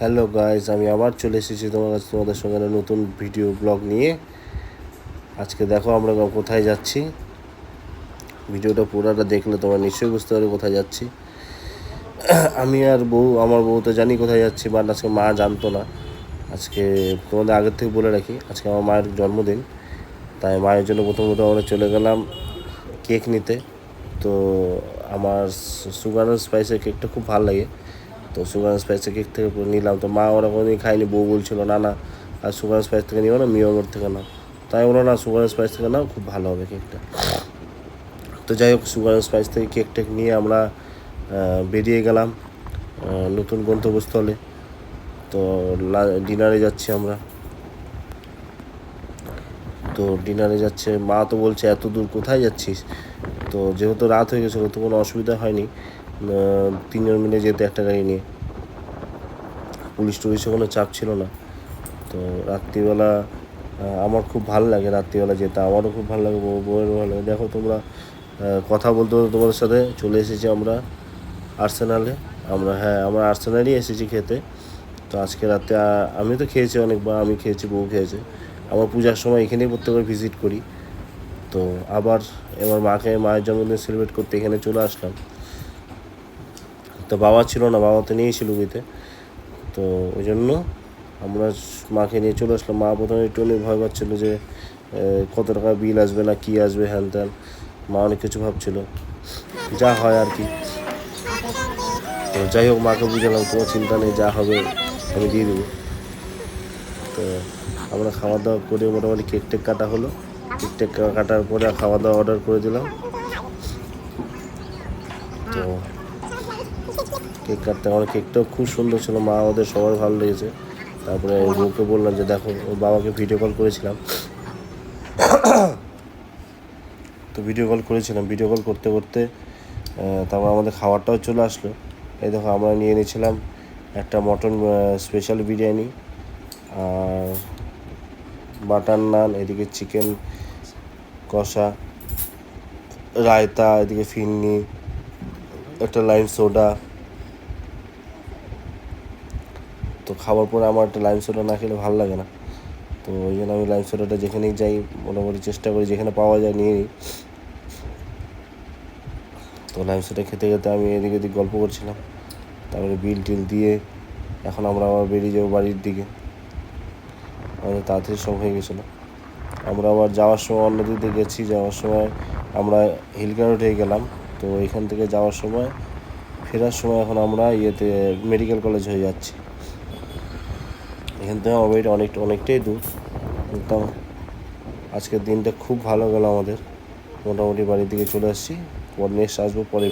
Hello guys, আমি আবার চলে এসেছি তোমাদের সঙ্গে নতুন ভিডিও ব্লগ নিয়ে। আজকে দেখো আমরা কোথায় যাচ্ছি। ভিডিওটা পুরোটা দেখলে তোমরা নিশ্চয়ই বুঝতে পারবে কোথায় যাচ্ছি। আমি আর আমার বউ তো জানি কোথায় যাচ্ছি, বাট আজকে মা জানতো না। আজকে তোমাদের আগের থেকে বলে রাখি, আজকে আমার মায়ের জন্মদিন। তাই মায়ের জন্য প্রথমত আমরা চলে গেলাম কেক নিতে। তো আমার সুগার অ্যান্ড স্পাইসের কেকটা খুব ভালো লাগে, তো সুগার অ্যান্ড স্পাইসের কেক থেকে নিলাম। তো মা ওরা কোনোদিন খাইনি, বউ বলছিল না আর সুগার অ্যান্ড স্পাইস থেকে নিও না, মিয়ামোর থেকে নাও। তাই ওরা না, সুগার অ্যান্ড স্পাইস থেকে নাও, খুব ভালো হবে কেকটা। তো যাই হোক, সুগার অ্যান্ড স্পাইস থেকে কেক টেক নিয়ে আমরা বেরিয়ে গেলাম নতুন গন্তব্যস্থলে। তো ডিনারে যাচ্ছি আমরা। তো ডিনারে যাচ্ছে মা, তো বলছে এত দূর কোথায় যাচ্ছিস। তো যেহেতু রাত হয়ে গেছিলো তো কোনো অসুবিধা হয়নি, তিনজন মিলে যেতে একটা গাড়ি নিয়ে। পুলিশ টুলিশে কোনো চাপ ছিল না। তো রাত্রিবেলা আমার খুব ভালো লাগে, রাত্রিবেলা যেতে আমারও খুব ভালো লাগে, বউয়েরও ভালো লাগে। দেখো তোমরা, কথা বলতে বলতে তোমাদের সাথে চলে এসেছি আমরা আর্সেনালে। আমরা আর্সেনালই এসেছি খেতে। তো আজকে রাতে আমি তো খেয়েছি অনেকবার, আমি খেয়েছি, বউ খেয়েছে। আমার পূজার সময় এখানেই প্রত্যেকবার ভিজিট করি। তো আবার এবার মায়ের জন্মদিন সেলিব্রেট করতে এখানে চলে আসলাম। তো বাবা ছিল না, বাবা তো নিয়েছিল বিতে। তো ওই জন্য আমরা মাকে নিয়ে চলে আসলাম। মা প্রথমে একটু অনেক ভয় পাচ্ছিলো যে কত টাকা বিল আসবে না কি আসবে, হ্যান ত্যান। মা অনেক কিছু ভাবছিল, যা হয় আর কি। তো যাই হোক, মাকে বুঝালাম তোমার চিন্তা নেই, যা হবে আমি দিয়ে দেবো। তো আমরা খাওয়া দাওয়া করে মোটামুটি কেক টেক কাটা হলো। কেক টেক কাটার পরে খাওয়া দাওয়া অর্ডার করে দিলাম। তো কেক কাটতে আমার কেকটাও খুব সুন্দর ছিল, মা ওদের সবার ভালো লেগেছে। তারপরে বউকে বললাম যে দেখো, ওর বাবাকে ভিডিও কল করেছিলাম। তো ভিডিও কল করতে করতে তারপর আমাদের খাবারটাও চলে আসলো। এই দেখো, আমরা নিয়ে নিয়েছিলাম একটা মটন স্পেশাল বিরিয়ানি, আর বাটার নান, এদিকে চিকেন কষা, রায়তা, এদিকে ফিরনি, একটা লাইম সোডা। তো খাওয়ার পরে আমার একটা লাইম সোডা না খেলে ভালো লাগে না। তো ওই জন্য আমি লাইম সোডাটা যেখানেই যাই মোটামুটি চেষ্টা করি যেখানে পাওয়া যায় নিয়ে নিই। তো লাইম সোডা খেতে খেতে আমি এদিক ওদিক গল্প করছিলাম। তারপরে বিল টিল দিয়ে এখন আমরা আবার বেরিয়ে যাবো বাড়ির দিকে। আমাদের তাড়াতাড়ি সব হয়ে গেছিলো। আমরা আবার যাওয়ার সময় অন্য দিক দিয়ে গেছি, যাওয়ার সময় আমরা হিলকা রোডে গেলাম। তো এখান থেকে যাওয়ার সময়, ফেরার সময় এখন আমরা মেডিকেল কলেজ হয়ে যাচ্ছি। এখান থেকে আমার বাড়িটা অনেকটাই দূর। কিন্তু আজকের দিনটা খুব ভালো গেল আমাদের, মোটামুটি বাড়ির দিকে চলে আসছি। নেক্সট আসবো পরে।